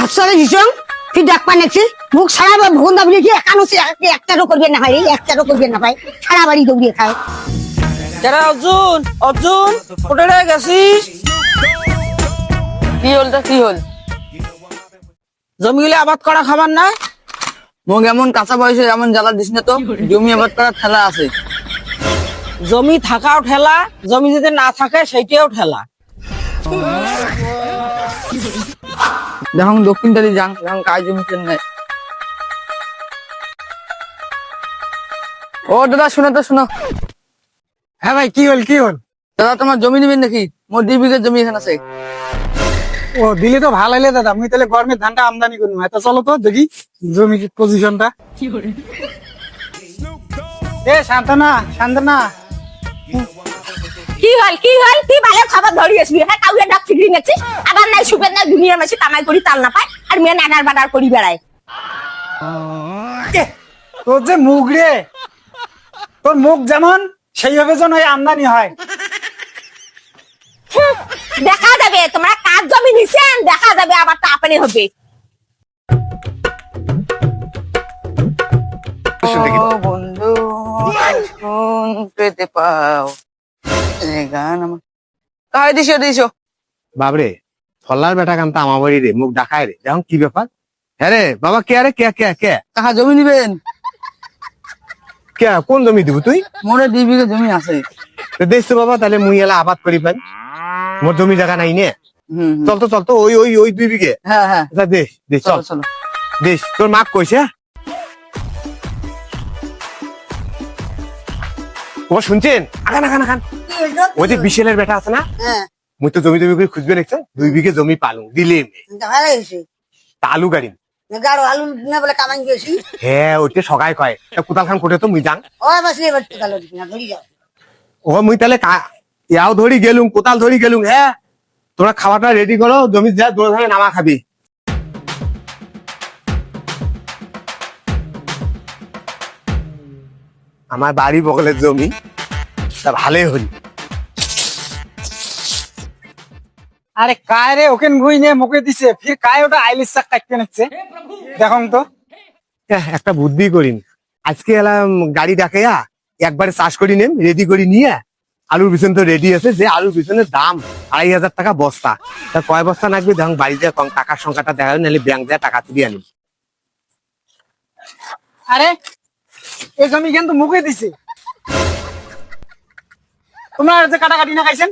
আসলে ভীষণ তুই ডাক পানাচ্ছি মুখ সারা ভগন দাবি কি একানো একটারও করবে না ভাই একটারও করবে না ভাই সারা বাড়ি দৌড়িয়ে খায়। যারা অর্জুন অর্জুন কোথায় গেছিস? কি হলটা কি হল? জমিগুলি আবাদ করা খাবার না? মোক এমন কাঁচা বয়সে এমন জ্বালা দিস না তো। জমি আবাদ করার ঠেলা আছে। জমি থাকাও ঠেলা, জমি যদি না থাকে সেইটাও ঠেলা। দেখুন দক্ষিণ তালি যান এখন কাজ জমি নেই। ও দাদা শুনো তো শুনো। হ্যাঁ ভাই কি হল কি হল? দাদা তোমার জমি নিবেন নাকি? মোর 2 বিঘা জমি এখানে আছে। ও দিলে তো ভালো হইলে দাদা, মুই তাহলে গরমের ধানটা আমদানি করবো। এত চলো তো দেখি জমির পজিশনটা। এ শান্তনা শান্তনা, কি হল কি ভালো খবর ধরি আসবি? হ্যাঁ কাউকে ডাক ফিরি নেছিস আবার নাই সুপের নাই দুনিয়ার মাসে কামাই করি তাল না পায় আর মেয়ে নাগার বাডার করি বেড়ায়। তোর যে মুখ রে, তোর মুখ যেমন সেইভাবে যেন এই আমদানি হয়। হুঁ, দেখা যাবে তোমরা কাজ জমি নিছেন, দেখা যাবে আবার তাপনে হবে। ও বন্ধু শুন পেতে পাও এ গান আমার কাই দিছো দিছো। বাবরে ফল্লার বেটা কামটা আমার বাড়ি রে, মুখ ডাকায় রে। এখন কি ব্যাপার? হ্যাঁ রে বাবা, কে রে কে কে কে কাহা জমি নিবেন? কে কোন জমি দিব তুই? মোরে 2 বিঘা জমি আছে। দেখছো বাবা, তাহলে মুই এলা আবাদ করি পাই। মোর জমি জায়গা নাই নে। হুম চল তো চল তো, ওই ওই ওই 2 বিঘে। হ্যাঁ হ্যাঁ আচ্ছা দেশ দেশ চল চলো চলো। দেশ। তোর মাক কইছে? ও শুনছেন? আগান আগান আগান। ওই যে বিশালের বেটা আছে না, হ্যাঁ মুই তো জমি জমি করে খুঁজবে দেখছে। 2 বিঘে জমি পালু দিলে ভালো হয়েছে তা আলু গাড়ি। গাড়ো আলু না বলে কামাই গেছি হ্যাঁ ওইটা সগাই কয়। তা কোদাল খান কোটে তো মুই যাং। ও বাসলে এবার তো গালো না ধরি যাও। ও মুই তাহলে ইয়াও ধরি গেলুম, কোদাল ধরি গেলুম। হ্যাঁ তোরা খাওয়াটা রেডি করো, জমি যা দোড়া ধরে নামা খাবি। আমার বাড়ি বগলের জমি, তা ভালোই হল। আরে কায় রে ওকে ঘুই নিয়ে মুখে দিছে, ফির কায় ওটা আইলিস চাক কাটতে নিচ্ছে। দেখুন তো একটা বুদ্ধি করিন, আজকে এলাম গাড়ি ডাকাইয়া একবারে চাষ করি নেম, রেডি করি নিয়ে। আলুর বিছন তো রেডি আছে, যে আলুর বিছনের দাম 2,500 টাকা বস্তা। তা কয় বস্তা লাগবে দেখুন, বাড়িতে কম টাকার সংখ্যাটা দেখা নাহলে ব্যাংক যায় টাকা তুলি আনি। আরে এই জমি কিন্তু মুখে দিছে। তোমরা যে কাটাকাটি না খাইছেন?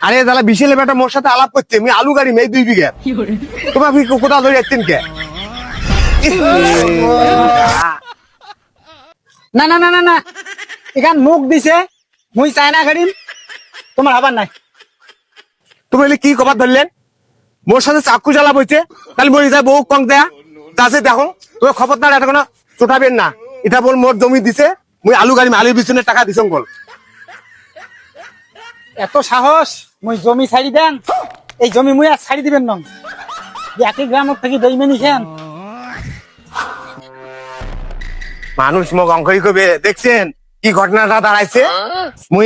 আরে দাদা বিশালের বেটা মোর সাথে আলাপ করছে, আমি আলু গাড়ি মেয়ে 2 বিঘা। তোমার কোথাও ধরে যাচ্ছেন কে? না না না না না, এখান মুখ দিছে, মুই চাই না গাড়ি তোমার হবার নাই। তুমি কি কবার ধরলেন? মোর সাথে চাকু জ্বালা বইছে, তাহলে মরে যায় বউ কং দেয়া তাছে। দেখো তোমার খবরদার এটা কোনো চোটাবেন না। এটা বল মোর জমি দিছে, মুই আলু গাড়ি আলুর পিছনে টাকা দিছং বল। এত সাহস মুই জমি ছাড়ি দেন? এই জমি মুই আর ছাড়ি দিবেন না। একই গ্রামের থেকে বেইমানি খেন। মানুষ মোক অঙ্কই কবে দেখছেন কি ঘটনাটা দাঁড়াইছে? মুই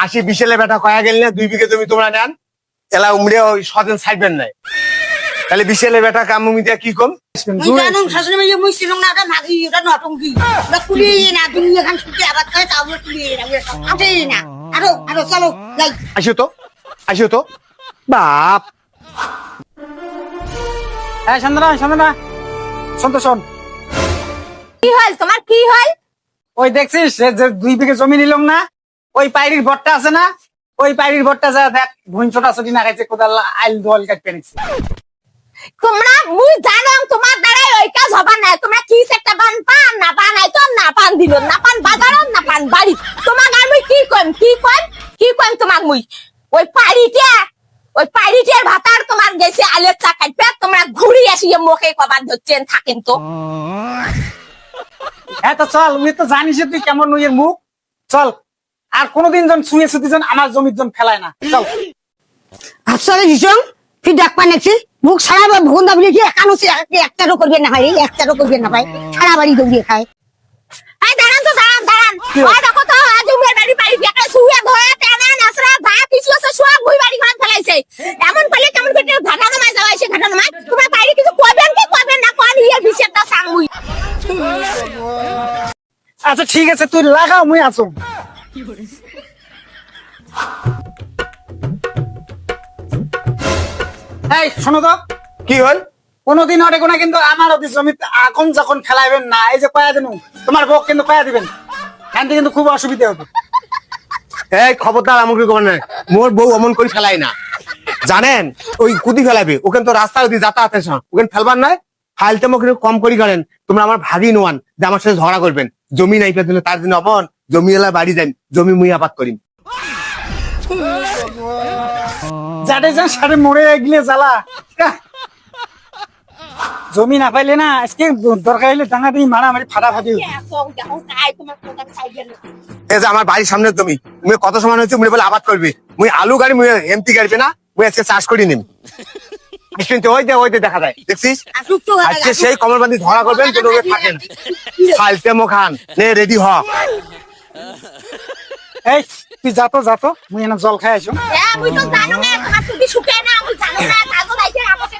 আসি বিশালে বেটা কয়া গেল না 2 বিঘে জমি তোমরা নেন, এলা উমড়ে ওই সদেন ছাড়বেন নাই। তাহলে বিশালে বেটা কাম আমি দিয়া কি কম? মুই জানো শাশুড়ি মেয়ে মুই ছিলাম না ওটা মাগি ওটা নটঙ্কি ওটা কুলি না তুমি এখান শুতে আবার করে তাও কুলি না আটে না। আরো আরো চলো যাই। আসো তো বাপ। হ্যাঁ সন্ধ্যা সন্ধ্যা শোন শোন, কি হল তোমার কি হল? ওই দেখছিস যে 2 বিঘে জমি নিলাম না, ওই পাইরির ভট্টা আছে না, ওই পাইরির ভট্টা যা দেখ ভুঁই ছোটা ছুটি না খাইছে, কোদাল আইল দোয়াল কাটতে নিচ্ছে। তোমরা মুই জানো তোমার দ্বারাই ওই কাজ হবার নাই। তোমরা কি একটা বান পান না পান আইতো না পান দিল না পান বাজার না পান বাড়ি। তোমার আর মুই কি কইম তোমার মুই ওই পাড়িটার ভাতার তোমার গেছে আলের চা কাটবে, তোমরা ঘুরি আসিয়ে মুখে কবার ধরছেন থাকেন তো। হ্যাঁ তো চল, উনি তো জানিস তুই কেমন নুইয়ের মুখ। চল আর কোনোদিন জন শুয়ে শুতে জন আমার জমির জন ফেলায় না। চল আসলে ভীষণ তুই ডাক পানাচ্ছি মুখ সারা ভগন দাবি কি একানো একটারও করবে না ভাই একটারও করবে না ভাই সারা বাড়ি দৌড়িয়ে খায়। এই দাঁড়ান তো দাঁড়ান ওই দেখো তো আজ উমের বাড়ি বাড়ি একটা শুয়ে ধরে টানা নাসরা যা কিছু আছে সব ভুই বাড়ি ঘর ফেলাইছে। এমন পেলে কেমন করে ঘাটা নামায় যাওয়াইছে ঘাটা নামায় তোমার বাইরে কিছু আচ্ছা ঠিক আছে তুই লাগাও মুই আসুম। এই শোনো তো, কি হল? কোনোদিন ওটা কোনো কিন্তু আমার অতি জমিতে এখন যখন খেলাইবেন না, এই যে কয়া দিন তোমার বউ কিন্তু কয়া দিবেন, এখান থেকে কিন্তু খুব অসুবিধা হবে। এই খবরদার আমাকে খবর নাই, মোর বউ অমন করে ফেলাই না জানেন, ওই কুদি ফেলাবে ওখানে তো রাস্তা যদি যাতায়াতের সময় ওখানে ফেলবার নয়। ফাইলতে আমাকে কম করি করেন, তোমরা আমার ভাগি নোয়ান যে আমার সাথে ঝগড়া করবেন, জমি নাই পেয়ে দিলে তার জন্য অমন জমি এলা বাড়ি যাই, জমি মুই আবাদ করিম। যাতে যান সাড়ে মরে গেলে জ্বালা, জমি না পাইলে না আজকে দরকার হলে ডাঙা দিয়ে মারামারি ফাটাফাটি হবে। এই যে আমার বাড়ির সামনে জমি, মুই কত সমান হয়েছে মুই বলে আবাদ করবি, মুই আলু গাড়ি মুই এমপি গাড়বে না, মুই আজকে চাষ করি নিম। কিন্তু ওই যে দেখা যায় দেখছিস, আজকে সেই কমরবান্দি ধরা করবেন কিন্তু ওকে থাকেন ফাইলতে খান নে রেডি হ। এই তুই যাতো মুই এনে জল খাই আসো। মুই তো জানো না তোমার তুমি শুকায় না, আমি জানো না কাগজ আইছে আমাকে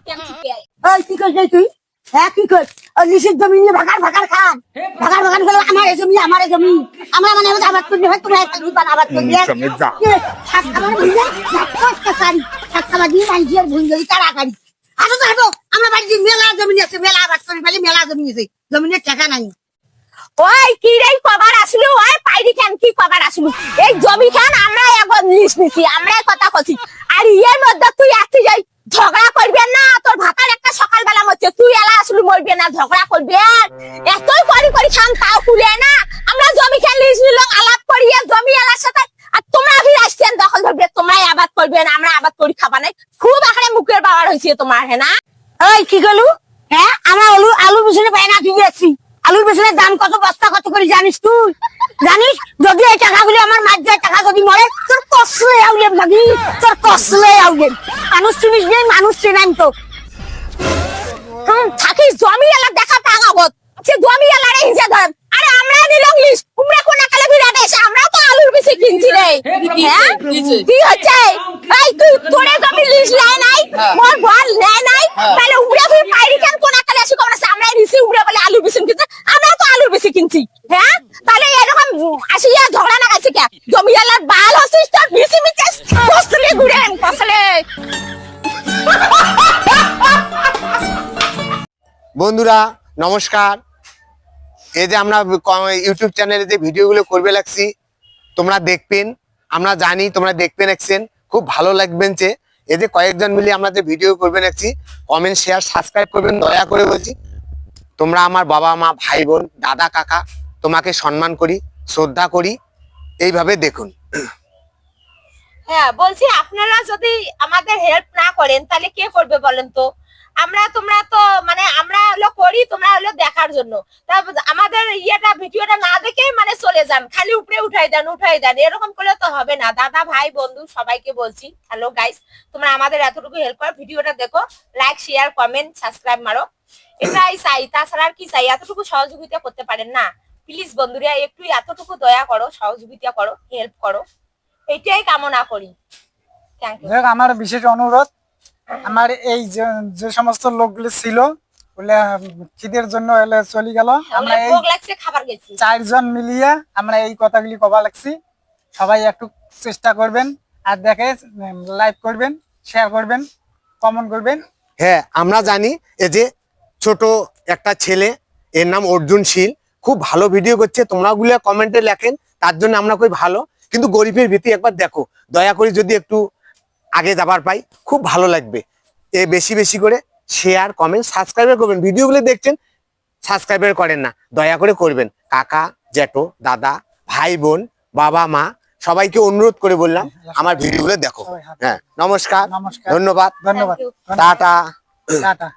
কেন শুকায়। ওই কি করছিস তুই? হ্যাঁ কি কর? ওই লিসের জমি নিয়ে ভাগার খান, ভাগার খেলে আমার জমি আমরা মানে আবাদ করবি, হয় তোমরা একটা দুপান আবাদ করবি। শাক খাবার ভুলে শাক খাবার দিয়ে মাইজি আর ভুল গেলি তাড়াতাড়ি আরো তো হাঁটো। আমরা বাড়িতে মেলা জমি আছে, মেলা আবাদ করি ফেলে, মেলা জমি আছে, জমিনের টাকা নাই। ওই কি রে কবার আসলো, ওই পাইরি খান কি কবার আসলো, এই জমি খান আমরা একবার লিস্ট নিছি, আমরা কথা কছি। আর ইয়ের মধ্যে তুই আসতে যাই ঝগড়া করবে না, তোর ভাতার একটা সকালবেলা মধ্যে তুই এলা আসলে মরবে না, ঝগড়া করবে আর এতই করি খান তাও কুলে না। আমরা জমি খান লিস্ট নিলাম, আলাপ করিয়ে জমি এলার সাথে, আর তোমরা ফির আসছেন দখল ধরবে, তোমরাই আবাদ করবে না, আমরা আবাদ করি খাবা নাই। খুব আকারে মুখের বাবার হয়েছে তোমার, হ্যাঁ না? ওই কি গেলু? হ্যাঁ আমরা আলুর পিছনে পাই না দিয়ে যাচ্ছি, আলুর পেছনের দাম কত, বস্তা কত করে জানিস তুই? জানিস যদি এই টাকাগুলি আমার মাঝ যায়, টাকা যদি মরে তোর কসলে আউলেন লাগি, তোর কসলে আউলেন। মানুষ চিনিস নেই, মানুষ চেনাই তো থাকিস জমি এলা দেখা টাকাবত, সে জমি এলারে হিসে ধর। আরে আমরা নিলাম লিস্ট, তোমরা কোন কালে বিরাটে এসে আমরা তো আলুর বেশি কিনছি রে। হ্যাঁ কি হচ্ছে? এই তুই তোরে জমি লিস্ট লাই নাই, মোর ঘর লাই নাই, তাহলে উড়ে ফির পাইরি কেন কোন কালে এসে কোন আমরা রিসি উড়ে বলে আলুর বেশি কিনছি, আমরা তো আলুর বেশি কিনছি। হ্যাঁ তাহলে এরকম আসিয়া ঝগড়া না গাইছে কে? জমি এলার বাল হছিস তোর বেশি মিছিস, কসলে ঘুরেন কসলে। বন্ধুরা নমস্কার, এই যে আমরা ইউটিউব চ্যানেলে যে ভিডিওগুলো করবে লাগছি তোমরা দেখবেন, আমরা জানি তোমরা দেখবেন একছেন, খুব ভালো লাগবেন। যে এই যে কয়েকজন মিলে আমরা যে ভিডিও করবেন একছি, কমেন্ট শেয়ার সাবস্ক্রাইব করবেন দয়া করে বলছি। তোমরা আমার বাবা মা ভাই বোন দাদা কাকা, তোমাকে সম্মান করি শ্রদ্ধা করি, এইভাবে দেখুন। হ্যাঁ বলছি আপনারা যদি আমাদের হেল্প না করেন তাহলে কে করবে বলেন তো? তোমরা তো মানে আমরা হলো করি, তোমরা হলো দেখার জন্য। আমাদের ইয়েটা ভিডিওটা না দেখে মানে চলে যান, খালি উপরে উঠাই দেন, এরকম করলে তো হবে না। দাদা ভাই বন্ধু সবাইকে বলছি হ্যালো গাইস, তোমরা আমাদের এতটুকু হেল্প করো, ভিডিওটা দেখো, লাইক শেয়ার কমেন্ট সাবস্ক্রাইব মারো, এটাই চাই। তাছাড়া আর কি চাই? এতটুকু সহযোগিতা করতে পারেন না? প্লিজ বন্ধুরা একটু এতটুকু দয়া করো, সহযোগিতা করো, হেল্প করো, এটাই কামনা করি। Thank you. আমার বিশেষ অনুরোধ, আমার এই যে সমস্ত লোকগুলো ছিল বলে খিদের জন্য চলে গেল, আমরা এই খাবার গেছি 4 জন মিলিয়ে আমরা এই কথাগুলি কবা লাগছি। সবাই একটু চেষ্টা করবেন, আর দেখে লাইক করবেন, শেয়ার করবেন, কমেন্ট করবেন। হ্যাঁ আমরা জানি এই যে ছোট একটা ছেলে, এর নাম অর্জুন শীল, খুব ভালো ভিডিও করছে, তোমরা গুলো কমেন্টে লেখেন, তার জন্য আমরা খুব ভালো। কিন্তু গরিবের ভীতি একবার দেখো, দয়া করে যদি একটু আগে যাবার পাই খুব ভালো লাগবে। এ বেশি বেশি করে শেয়ার কমেন্ট সাবস্ক্রাইব করবেন, ভিডিওগুলো দেখছেন সাবস্ক্রাইব করেন না, দয়া করে করবেন। কাকা জ্যাঠো দাদা ভাই বোন বাবা মা সবাইকে অনুরোধ করে বললাম আমার ভিডিওগুলো দেখো। হ্যাঁ নমস্কার, ধন্যবাদ, ধন্যবাদ, টাটা। টাটা।